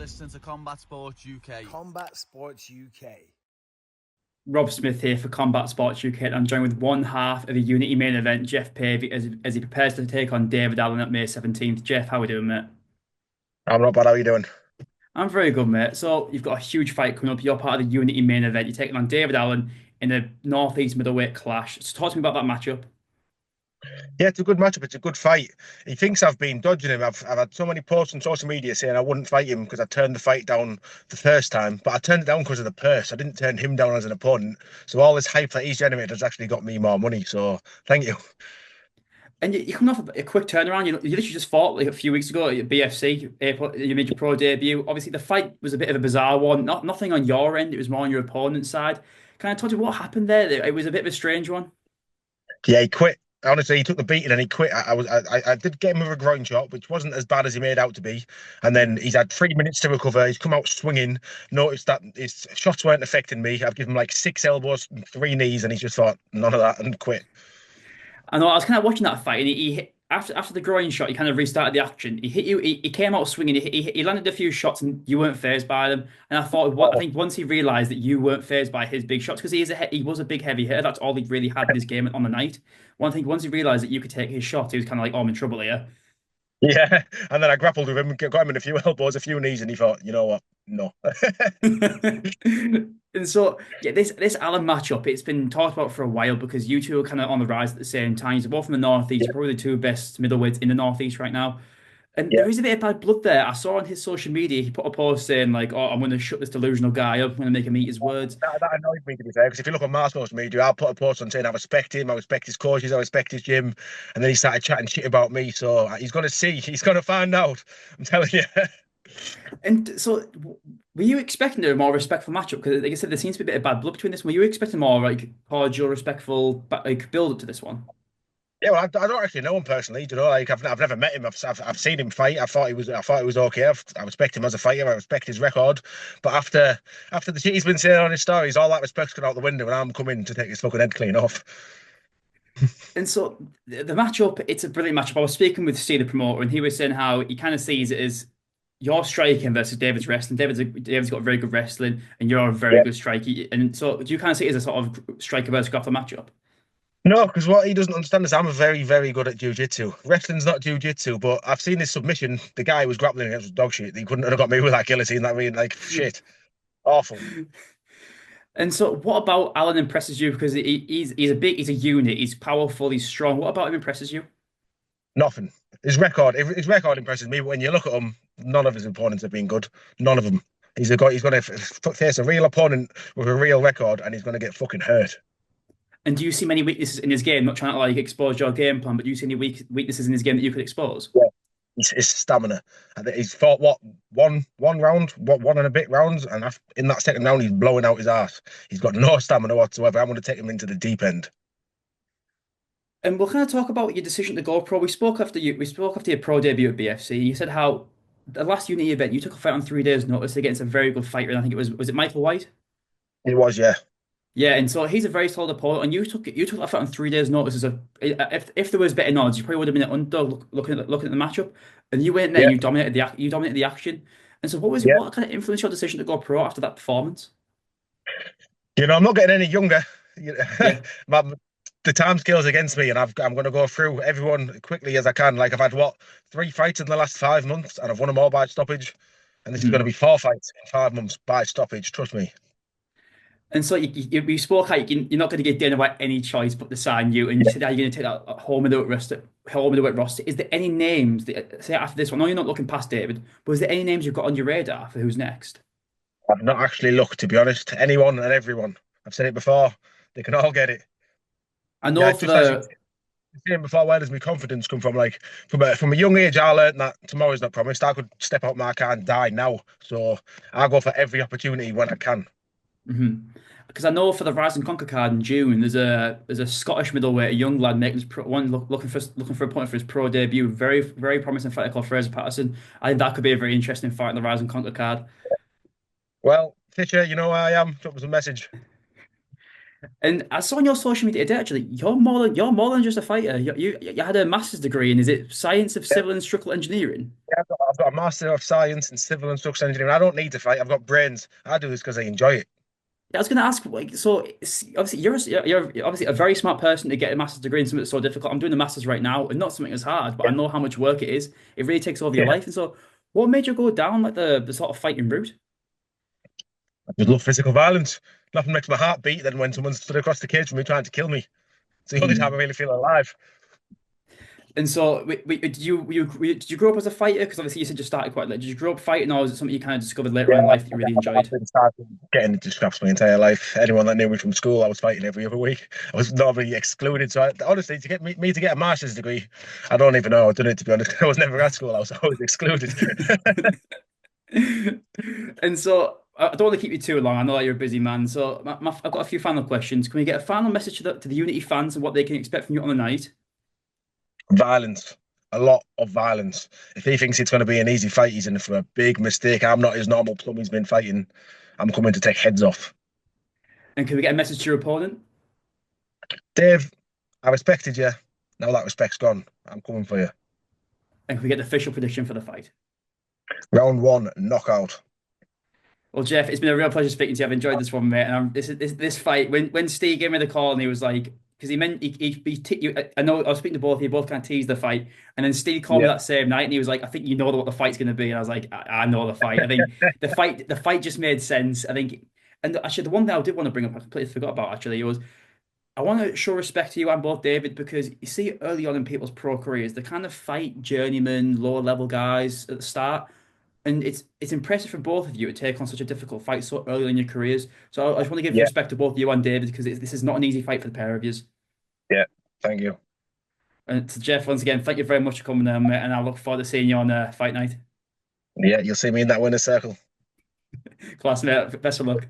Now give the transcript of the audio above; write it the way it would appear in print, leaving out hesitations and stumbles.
listening to Combat Sports UK. Combat Sports UK. Rob Smith here for Combat Sports UK. I'm joined with one half of the Unity main event, Geoff Pavey, as he prepares to take on David Allen at May 17th. Geoff, how are we doing, mate? I'm not bad. How are you doing? I'm very good, mate. So you've got a huge fight coming up. You're part of the Unity main event. You're taking on David Allen in a Northeast middleweight clash. So talk to me about that matchup. Yeah, it's a good matchup. It's a good fight. He thinks I've been dodging him. I've had so many posts on social media saying I wouldn't fight him because I turned the fight down the first time, but I turned it down because of the purse. I didn't turn him down as an opponent. So all this hype that he's generated has actually got me more money. So thank you. And you're coming off a quick turnaround. You literally just fought like a few weeks ago at BFC. You made your pro debut. Obviously, the fight was a bit of a bizarre one. Nothing on your end. It was more on your opponent's side. Can I tell you what happened there? It was a bit of a strange one. Yeah, he quit. Honestly, he took the beating and he quit. I did get him with a groin shot, which wasn't as bad as he made out to be. And then he's had 3 minutes to recover. He's come out swinging. Noticed that his shots weren't affecting me. I've given him like 6 elbows, and 3 knees, and he just thought none of that and quit. I know. I was kind of watching that fight, and he hit, after the groin shot, he kind of restarted the action. He hit you. He came out swinging. He landed a few shots, and you weren't phased by them. And I thought, I think once he realised that you weren't phased by his big shots, because he was a big heavy hitter. That's all he really had in his game on the night. One thing, once he realised that you could take his shot, he was kind of like, "Oh, I'm in trouble here." Yeah, and then I grappled with him, got him in a few elbows, a few knees, and he thought, you know what? No. And so, yeah, this Allen matchup, it's been talked about for a while because you two are kind of on the rise at the same time. You're both from the Northeast, probably the two best middleweights in the Northeast right now. And Yeah. there is a bit of bad blood there. I saw on his social media, he put a post saying like, "Oh, I'm going to shut this delusional guy up. I'm going to make him eat his words." That annoyed me, to be fair, because if you look on my social media, I'll put a post on saying I respect him, I respect his coaches, I respect his gym, and then he started chatting shit about me. So he's going to see, he's going to find out. I'm telling you. And so, were you expecting a more respectful matchup? Because, like I said, there seems to be a bit of bad blood between this. Were you expecting more like cordial, respectful, like build up to this one? Yeah, well, I don't actually know him personally. You know, like I've never met him. I've seen him fight. I thought he was okay. I respect him as a fighter. I respect his record. But after the shit he's been saying on his stories, all that respect's gone out the window, and I'm coming to take his fucking head clean off. And so the matchup, it's a brilliant matchup. I was speaking with Steve, the promoter, and he was saying how he kind of sees it as your striking versus David's wrestling. David's got very good wrestling, and you're a very good striker. And so, do you kind of see it as a sort of striker versus grappler matchup? No, because what he doesn't understand is I'm very, very good at jiu-jitsu. Wrestling's not jiu-jitsu, but I've seen his submission. The guy who was grappling against was dog shit. He couldn't have got me with that guillotine. That really, like, shit. Awful. And so, what about Alan impresses you? Because he's he's a unit. He's powerful. He's strong. What about him impresses you? Nothing. His record impresses me. But when you look at him, none of his opponents have been good. None of them. He's going to face a real opponent with a real record, and he's going to get fucking hurt. And do you see many weaknesses in his game? Not trying to like expose your game plan, but do you see any weaknesses in his game that you could expose? Yeah. His stamina. He's fought one round, one and a bit rounds, and in that second round he's blowing out his ass. He's got no stamina whatsoever. I'm going to take him into the deep end. And we'll kind of talk about your decision to go pro. We spoke after your pro debut at BFC. You said how the last Unity event you took a fight on 3 days' notice against a very good fighter, and I think it was Michael White? It was, yeah. Yeah, and so he's a very solid opponent, and you took that fight on 3 days' notice as if there was better odds, you probably would have been an underdog looking at the matchup, and you went there and you dominated the action. And so what kind of influenced your decision to go pro after that performance? You know, I'm not getting any younger. Yeah. The time scale's against me, and I'm going to go through everyone quickly as I can. Like I've had 3 fights in the last 5 months, and I've won them all by stoppage. And this is going to be 4 fights in 5 months by stoppage. Trust me. And so you spoke how you're not going to give Dana White any choice but to sign you, and you said how you're going to take that home middleweight roster. Is there any names that, say after this one? I know you're not looking past David, but is there any names you've got on your radar for who's next? I've not actually looked, to be honest. Anyone and everyone. I've said it before. They can all get it. I know for the saying before, where does my confidence come from? Like from a young age, I learned that tomorrow's not promised. I could step out my car and die now. So I go for every opportunity when I can. Because I know for the Rise and Conquer card in June, there's a Scottish middleweight, a young lad making his looking for a point for his pro debut. Very very promising fighter called Fraser Patterson. I think that could be a very interesting fight in the Rise and Conquer card. Well, Fisher, you know who I am. Drop us a message. And I saw on your social media today, actually, you're more than just a fighter. You had a master's degree in, is it science of Yeah, civil and structural engineering? I've got a Master of Science in Civil and Structural Engineering. I don't need to fight. I've got brains. I do this because I enjoy it. Yeah, I was going to ask, like, so obviously you're obviously a very smart person to get a master's degree in something that's so difficult. I'm doing the master's right now, and not something as hard, but I Yeah. know how much work it is. It really takes over your Yeah. life. And so, what made you go down like the sort of fighting route? I just love physical violence. Nothing makes my heart beat than when someone stood across the cage from me trying to kill me. It's the only time I Mm. really feel alive. And so, did you grow up as a fighter? Because obviously you said you started quite late. Did you grow up fighting, or was it something you kind of discovered later Yeah, on in life that you really I've enjoyed? been started getting into scraps my entire life. Anyone that knew me from school, I was fighting every other week. I was normally excluded. So honestly, to get me to get a master's degree, I don't even know. I've done it to be honest. I was never at school. I was always excluded. And so, I don't want to keep you too long. I know that you're a busy man. So, I've got a few final questions. Can we get a final message to the Unity fans and what they can expect from you on the night? Violence, a lot of violence. If he thinks it's going to be an easy fight, he's in for a big mistake. I'm not his normal plum he's been fighting. I'm coming to take heads off. And can we get a message to your opponent? Dave, I respected you. Now that respect's gone. I'm coming for you. And can we get the official prediction for the fight? Round one, knockout. Well, Geoff, it's been a real pleasure speaking to you. I've enjoyed this one, mate. And this fight, when Steve gave me the call and he was like, because he meant you. I know I was speaking to both of you, both kind of teased the fight, and then Steve called me Yeah. that same night and he was like, I think you know what the fight's going to be, and I was like, I know the fight. I think the fight just made sense. I think, and actually the one thing I did want to bring up, I completely forgot about actually, was I want to show respect to you and both David because you see early on in people's pro careers, they kind of fight journeyman, lower level guys at the start. And it's impressive for both of you to take on such a difficult fight so early in your careers. So I just want to give Yeah. respect to both you and David because this is not an easy fight for the pair of you. Yeah. Thank you. And to Geoff, once again, thank you very much for coming there, mate. And I look forward to seeing you on fight night. Yeah, you'll see me in that winner's circle. Class, mate. Best of luck.